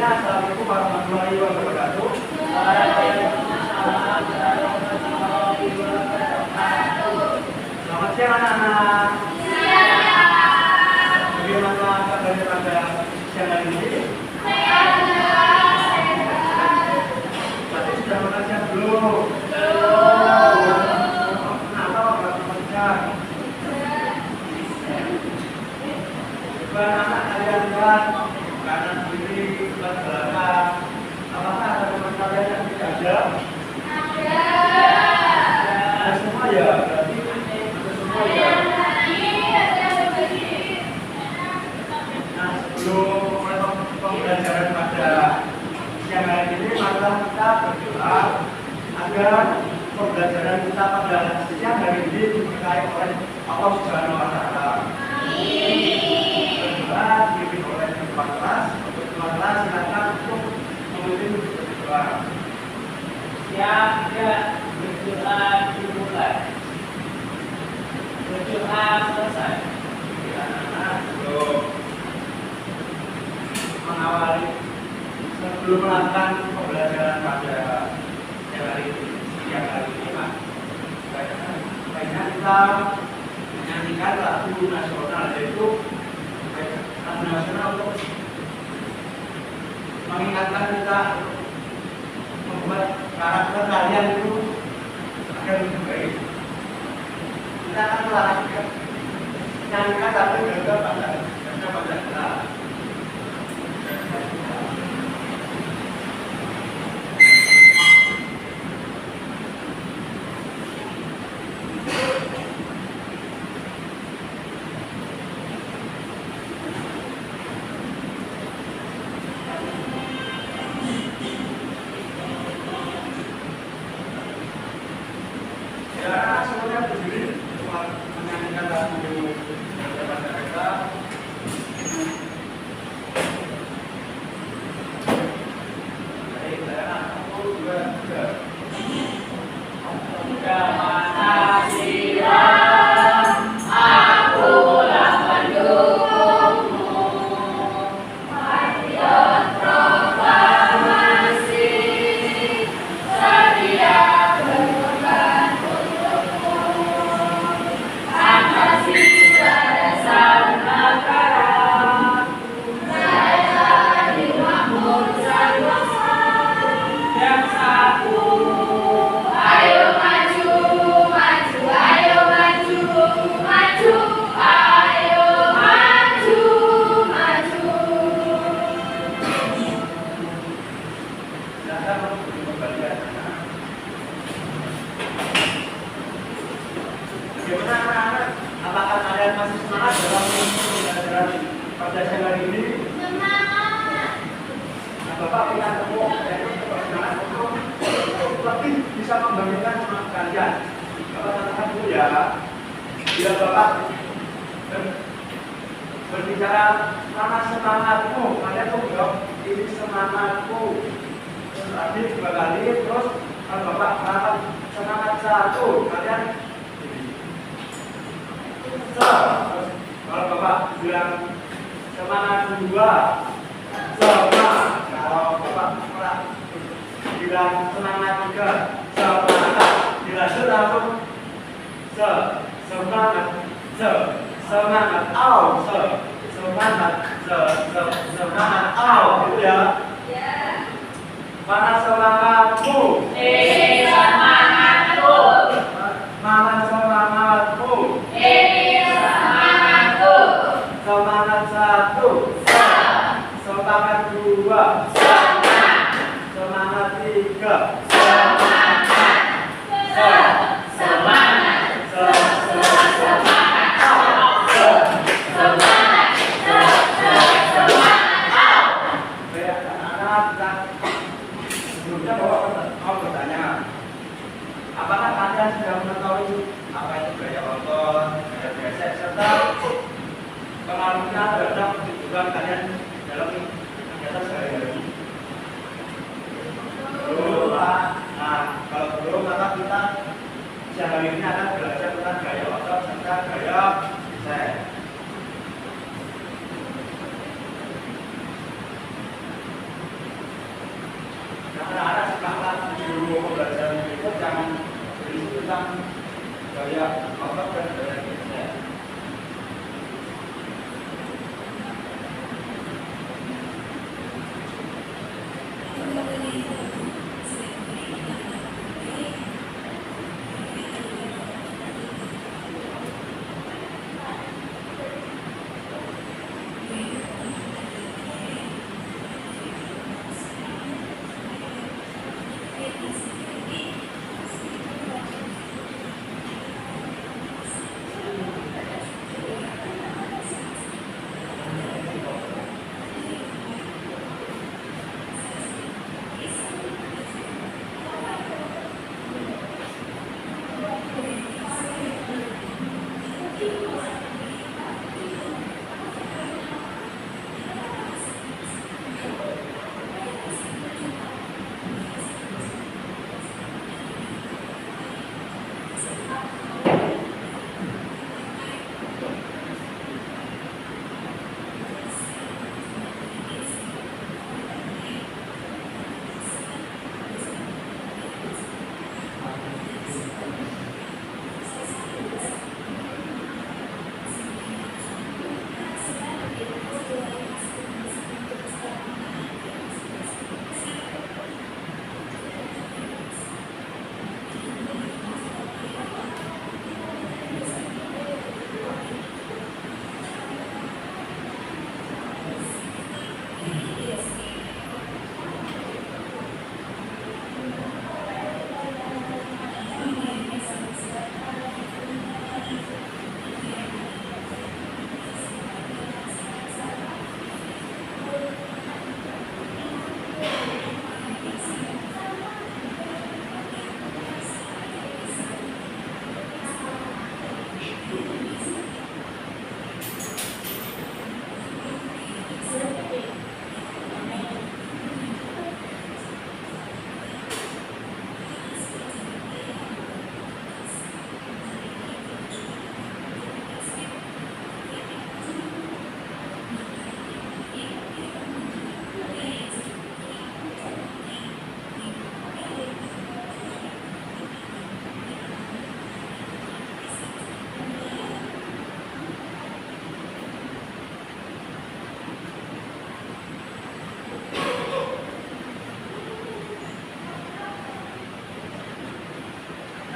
Assalamualaikum warahmatullahi wabarakatuh. Selamat siang anak-anak. Bagaimana kabarnya pada siang hari ini? Berarti sudah makan siang belum? Kenapa nggak makan siang? Coba anak kalian lihat kanan kiri sebelah belakang. Apakah ada teman kalian yang tidak ada? Ada semua ya. Berarti ada semua ya. Nah, sebelum pembelajaran pada siang hari ini, marilah kita berdoa agar pembelajaran kita pada siang hari ini diberkahi oleh Allah Subhanahu wa Ta'ala. Berdoa dipimpin oleh ketua kelas. Untuk ketua kelas silakan untuk memimpin berdoa. Siap, ya, berdoa dimulai. Berdoa selesai. Anak-anak belum mengawali sebelum melakukan pembelajaran pada siang hari ini, Pak. Baiknya kita menyanyikan lagu nasional, yaitu lagu nasional untuk mengingatkan kita membuat karakter kalian itu agar lebih baik. Kita akan melakukan nyanyikan lagu Garuda Pancasila. Ya, semuanya berdiri menyanyikan lagu Garuda Pancasila. Baik, saya satu, dua, tiga. Pancasila, akulah pendukungmu. Patriot proklamasi, sedia berkorban untukmu. Pancasila dasar negara, saya dimakmur bangsa yang satu. Ayo maju, maju, ayo maju, maju, ayo maju, maju. Silakan untuk pembalian. Bagaimana anak-anak? Apakah kalian masih semangat dalam pembelajaran pada siang hari ini? Semangat. Nah, Bapak punya tepuk semangat untuk lebih bisa membangkitkan semangat kalian. Bapak katakan dulu ya, bila Bapak berbicara mana semangatmu, kalian tuh jawab ini semangatku. Tadi dua kali, terus kalau Bapak katakan semangat satu, kalian terus kalau Bapak bilang semangat dua, semangat. Kalau Bapak bilang semangat tiga, semangat. Dilanjut langsung semangat, semangat, semangat, semangat, gitu ya. Mana semangatmu? Semangatku. Mana semangatmu? Semangatku. Semangat satu, semangat dua, semangat tiga, Semangat. Baik, anak-anak, kita sebelumnya mau bertanya, apakah kalian sudah mengetahui apa itu gaya otot, gaya gesek, serta pengaruhnya terhadap kehidupan kalian dalam kegiatan sehari-hari? Belum, Pak. pembelajaran itu jangan berisi tentang gaya otot dan gaya geser.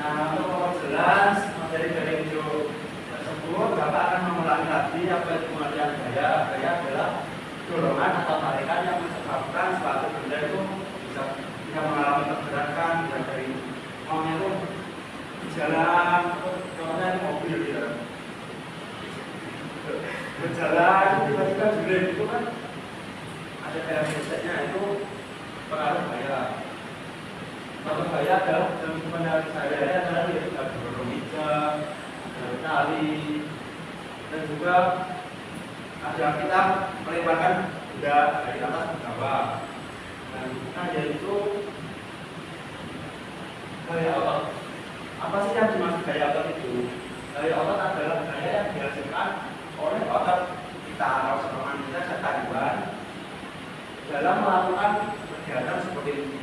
Nah, untuk memperjelas materi dari video tersebut, Bapak akan mengulangi lagi apa itu pengertian gaya. Gaya adalah dorongan atau tarikan yang menyebabkan suatu benda itu bisa mengalami pergerakan, bisa dari maunya itu berjalan, contohnya mobil gitu. Berjalan, tiba-tiba julen itu kan ada gaya geseknya, itu pengaruh gaya. Kalau gaya adalah dalam pendapat saya adalah yaitu dorong hijab, dari tali, dan juga ada kita melebarkan benda dari atas ke bawah. Dan kita yaitu gaya otot. Apa sih yang dimaksud gaya otot itu? Gaya otot adalah gaya yang dihasilkan oleh otot kita atau sama manusia serta hewan dalam melakukan kegiatan seperti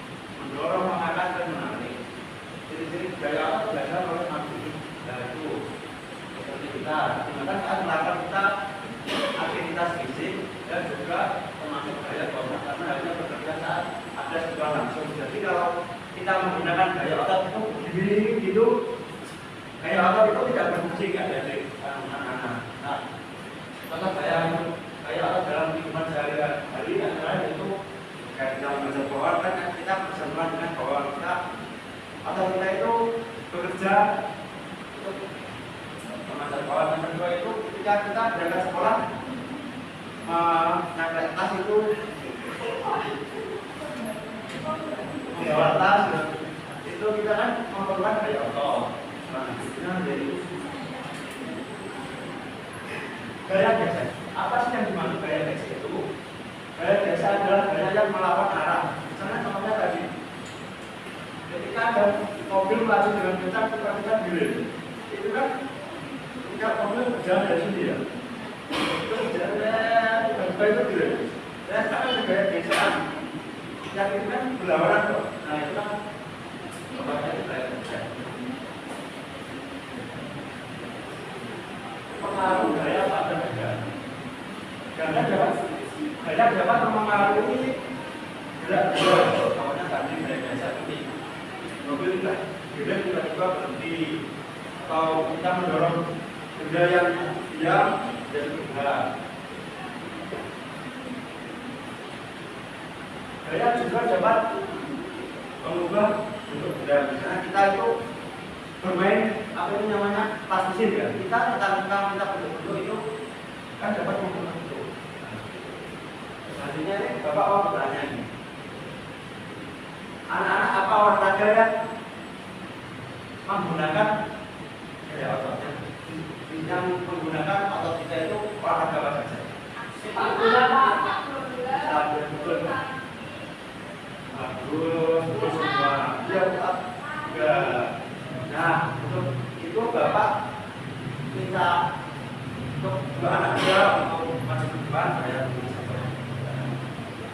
mendorong, mengangkat, dan menarik. Ciri-ciri gaya otot dihasilkan oleh manusia yaitu seperti kita digunakan saat melakukan kita aktivitas fisik dan juga termasuk gaya otot karena hanya bekerja saat ada sebuah langsung. Jadi kalau kita menggunakan gaya otot itu begini gitu, gaya otot itu tidak berfungsi nggak dari anak-anak. Nah, contoh gaya otot dalam kehidupan sehari-hari adalah itu kayak kita mengajar pohon kan kita bersentuhan dengan pohon kita atau kita itu bekerja untuk mengajar pohon. Yang kedua itu ketika kita berangkat sekolah naik tas itu membawa tas itu kita kan memerlukan gaya otot. Nah, jadi gaya geser. Apa sih yang dimaksud gaya geser itu? Gaya geser adalah gaya yang melawan arah. Misalnya contohnya tadi, ketika ada mobil melaju dengan kencang kita gilir, itu kan ketika mobil berjalan dari sini ya, itu berjalan tiba-tiba itu gilir. Dan sekarang ada gaya geser yang itu kan berlawanan kok. Nah itu kan Contohnya itu kayak kerja. Pengaruh gaya pada negara. Karena dapat mempengaruhi gerak-gerak. Contohnya tadi gaya seperti mobil kita, kita tiba-tiba berhenti atau kita mendorong benda yang diam dan bergerak. Gaya juga dapat mengubah bentuk benda. Misalnya kita itu bermain apa itu namanya plastisin ya. Kita bentuk-bentuk itu kan dapat mengubah bentuk. Selanjutnya ini Bapak mau bertanya ini. Anak-anak apa olahraga yang menggunakan yang menggunakan otot kita itu olahraga apa saja? Sepak bola, Pak. Betul. Bagus, terus semua. Ya, enggak. Nah, untuk itu Bapak minta untuk dua anak dia untuk maju ke depan saya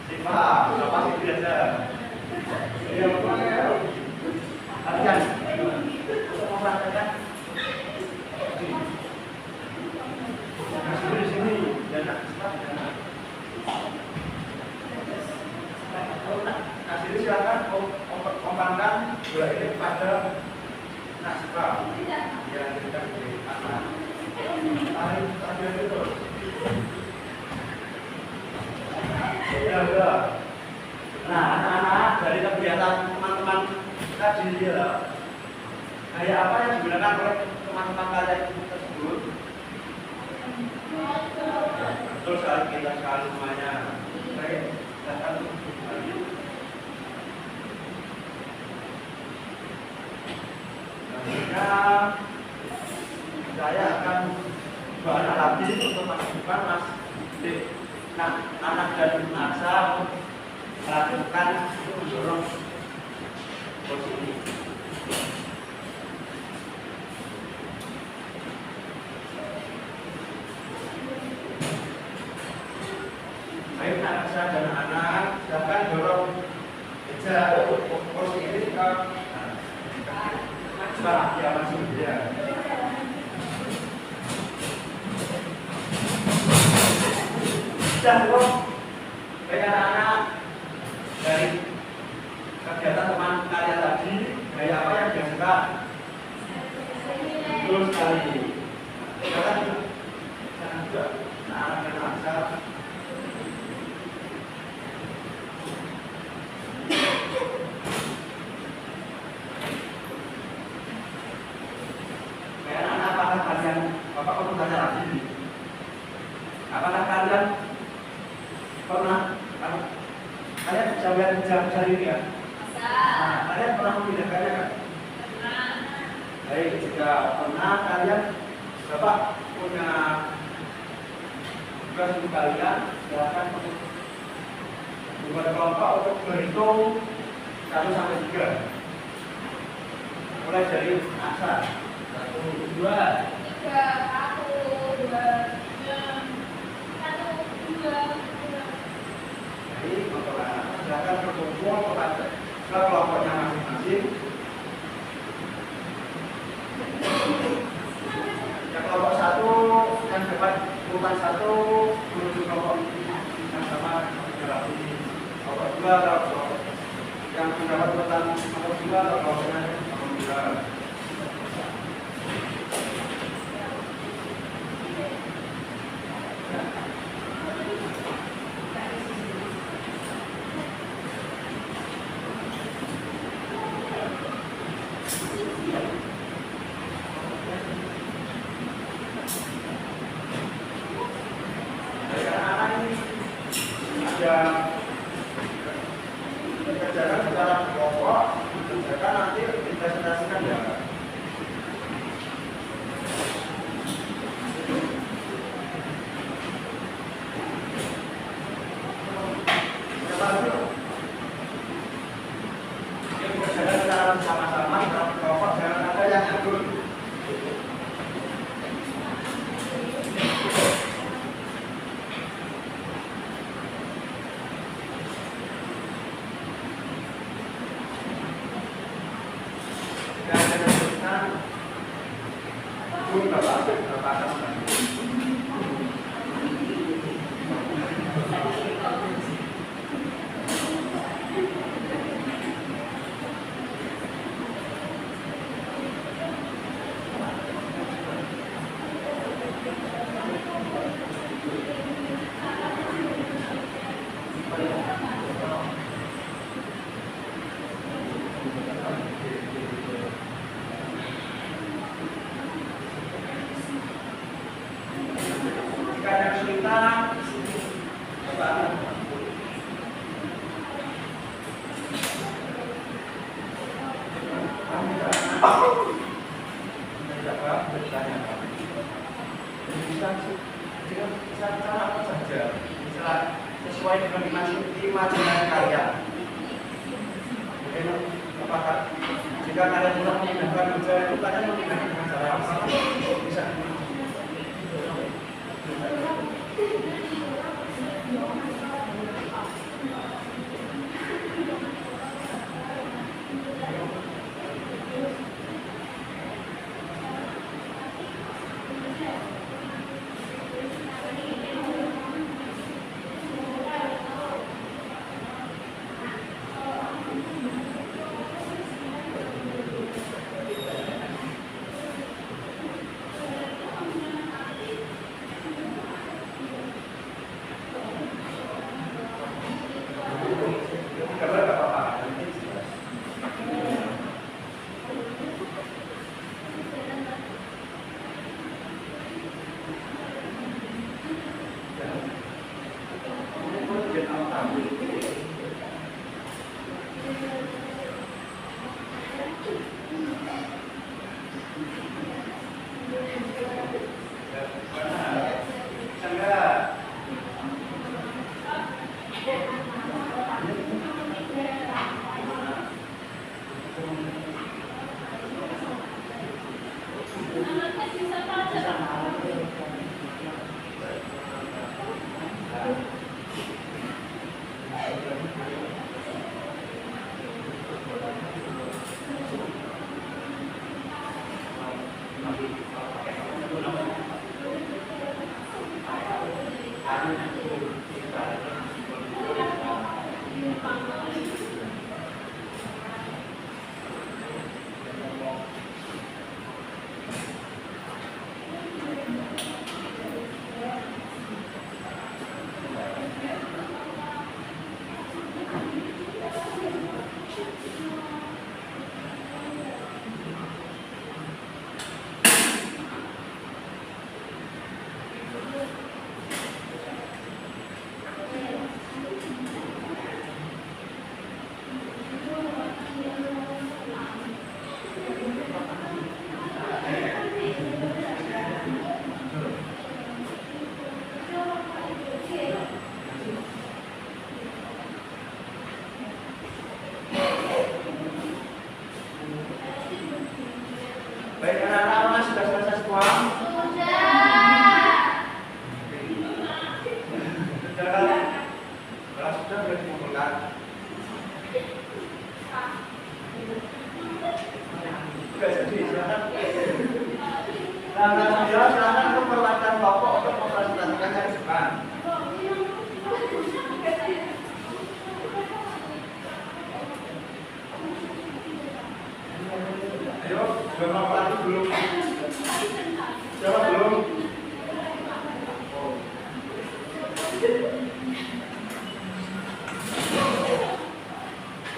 Siapa? Bapak sih biasa. Ya, latihan untuk mempraktekkan di sini dan kasih silakan kembangkan bola ini pada Nasfa yang kita beri anak tarik itu ya. Nah, anak-anak dari kegiatan teman-teman tadi ya, kayak apa yang digunakan oleh teman-teman kalian tersebut? Betul sekali, kita sekali semuanya. Baik, silakan kembali. Selanjutnya saya akan dua anak lagi untuk masukan Mas anak dan Nasa melakukan mendorong kursi ini. Baik, Nasa dan anak silakan dorong meja kursi ini ke sebelah ya masuk ya. Sudah dong, baik anak-anak dari kegiatan teman kalian tadi, gaya apa yang dia suka? Betul sekali. Sekarang juga anak-anak dan bangsa. Kayak anak-anak, apakah kalian, Bapak mau tanya lagi? Apakah kalian pernah kalian bisa lihat jam ini ya? Nah, kalian pernah membedakannya kan? Baik, jika pernah kalian Bapak punya tugas untuk kalian, silakan membuat kelompok untuk berhitung 1 sampai 3. Mulai dari asal 1, 2, 3, 1, 2, 3. Jadi, silakan berkumpul kepada kelompoknya masing-masing. Yang kelompok 1 yang dapat urutan 1 menuju kelompok yang sama jalan ini. Kelompok 2 kelompok yang mendapat urutan kelompok 2 kelompoknya kelompok 2. Kerjakan secara kelompok, kerjakan nanti presentasikan ya. Kerjakan secara bersama-sama, secara kelompok, jangan ada yang nganggur. dan meneruskan Bapak akan membantu. Jika ada kesulitan, Bapak akan membantu. Bisa cara apa saja, bisa sesuai dengan imajinasi karya. Apakah jika kalian sudah memindahkan meja itu, kalian memindahkan dengan cara apa? Bisa. Baik, anak-anak sudah selesai semua? Kalau sudah boleh dikumpulkan. Sudah jadi, silakan. Nah, silakan untuk perwakilan kelompok untuk mempresentasikan dari depan. Ayo, berapa lagi belum? Siapa belum?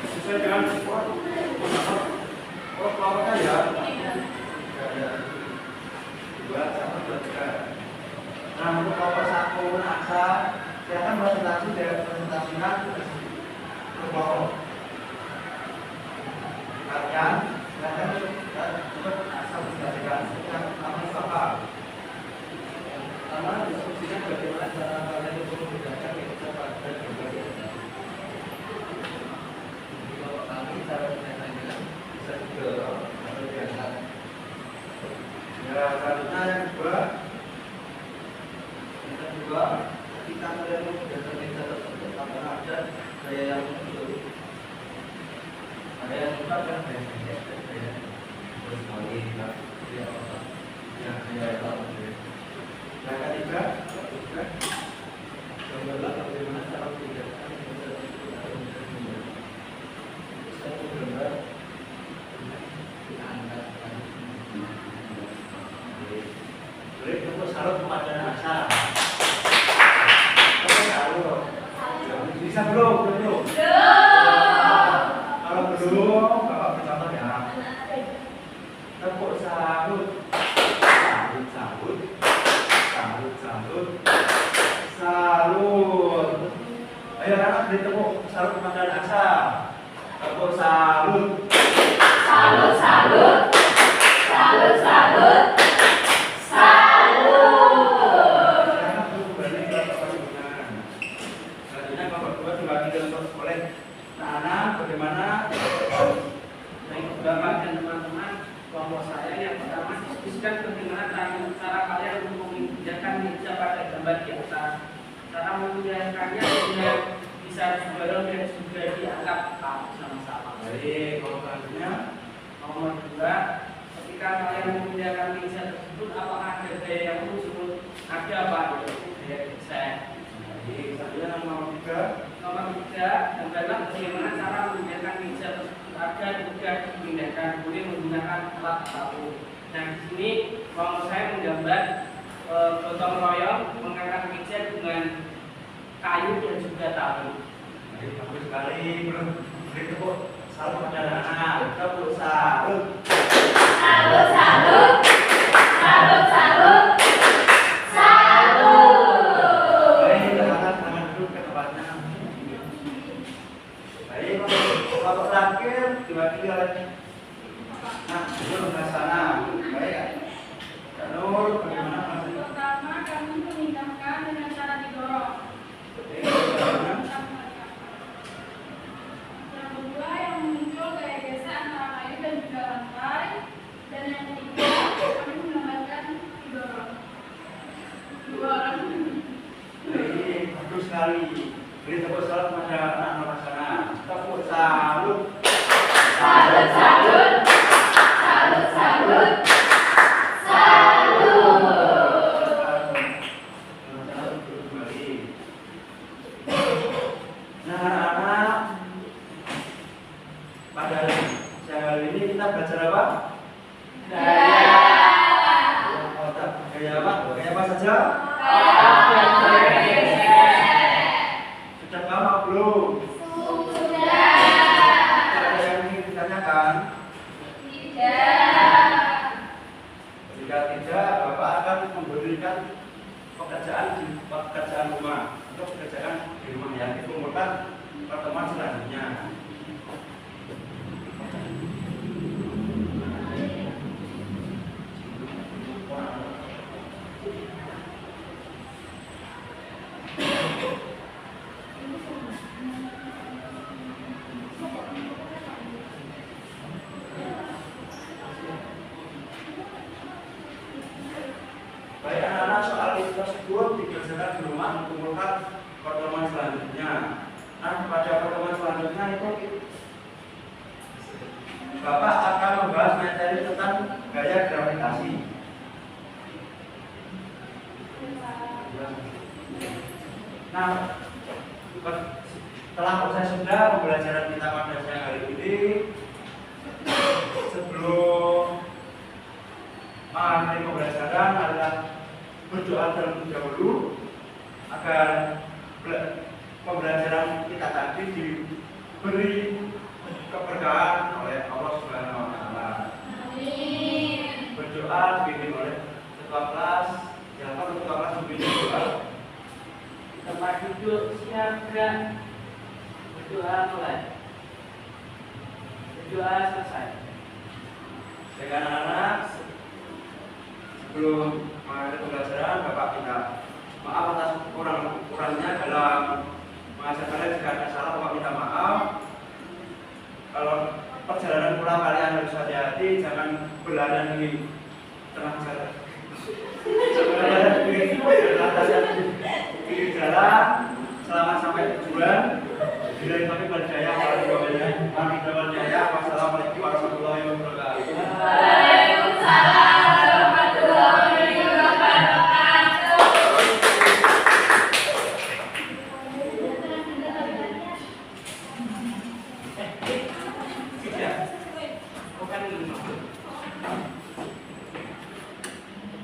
Sesuai dengan kelompoknya ya. Dua, satu, tiga. Nah, untuk kelompok satu, Aksa, silakan presentasi dari presentasinya ke kelompok kalian. Silakan untuk Aksa presentasikan. Yang pertama apa? Pertama, diskusinya bagaimana cara kalian untuk membedakan kehidupan dan berbagai. Kalau kami cara menyampaikan bisa juga atau diangkat. Ya, selanjutnya yang kedua, ketika kalian membedakan meja tersebut, akan ada gaya yang muncul. Ada yang suka dan gaya yang tidak. Salut kepada Asa. Salut. Bisa belum? Belum. Kalau belum, Bapak bercontoh ya. Tepuk salut. Salut, salut. Salut, salut. Salut. Ayo anak beri tepuk salut kepada Asa. Tepuk salut. Salut, salut. Salut, salut. Bagaimana Bapak dan teman-teman kelompok saya yang pertama diskusikan bagaimana cara kalian untuk memindahkan meja pada gambar di atas. Cara memindahkannya dengan bisa didorong dan juga diangkat sama-sama. Baik, kalau selanjutnya Nomor 2, ketika kalian memindahkan meja tersebut, apakah ada gaya yang disebut ada apa? Gaya desain. baik, selanjutnya nomor 3. Nomor 3, gambarlah bagaimana cara memindahkan meja tersebut agar mudah dipindahkan, boleh menggunakan alat apapun. Nah, di sini kalau saya menggambar gotong royong mengangkat meja dengan kayu dan juga tali. Baik, bagus sekali. Beri tepuk salut kepada anak. Tepuk salut. Salut, salut. Salut, salut. Salut. Baik, anak tangan duduk ke tempatnya. Baik, kelompok terakhir diwakili oleh Nur Hasanah. Baik, Kak Nur, bagaimana masih? Pertama, kami memindahkan dengan cara didorong. Yang kedua, yang muncul gaya geser antara kayu dan juga lantai. Dan yang ketiga, kami menggambarkan didorong. Dua orang. Baik, bagus sekali. Beri tepuk salut kepada anak Nur Hasanah. Tepuk salut. Salut, salut. Salut, salut. Nah, anak-anak, pada siang hari ini kita belajar apa? Gaya apa? Gaya apa saja? Sudah paham atau belum? Ada yang ingin ditanyakan? Jika tidak, Bapak akan memberikan pekerjaan rumah untuk pekerjaan di rumah yang dikumpulkan pertemuan selanjutnya. Baik anak-anak, soal itu tersebut dikerjakan di rumah, dikumpulkan pertemuan selanjutnya. Nah, pada pertemuan selanjutnya itu Bapak akan membahas materi tentang gaya gravitasi. Nah, setelah proses sudah pembelajaran kita pada siang hari ini, sebelum mengakhiri pembelajaran adalah berdoa terlebih dahulu agar pembelajaran kita tadi diberi keberkahan oleh Allah Subhanahu wa taala. Amin. Berdoa dibimbing oleh ketua kelas, siapa ketua kelas membimbing doa. Tempat duduk siaga, berdoa mulai, berdoa selesai. Dengan anak-anak, sebelum mengakhiri pembelajaran, Bapak minta maaf atas kurangnya dalam mengajar kalian. Jika ada salah, Bapak minta maaf. Kalau perjalanan pulang kalian harus hati-hati, jangan berlarian di tengah jalan. Jangan di jalan. Selamat sampai tujuan. Bila kami berdaya, wassalamualaikum warahmatullahi wabarakatuh. yang dimaksud.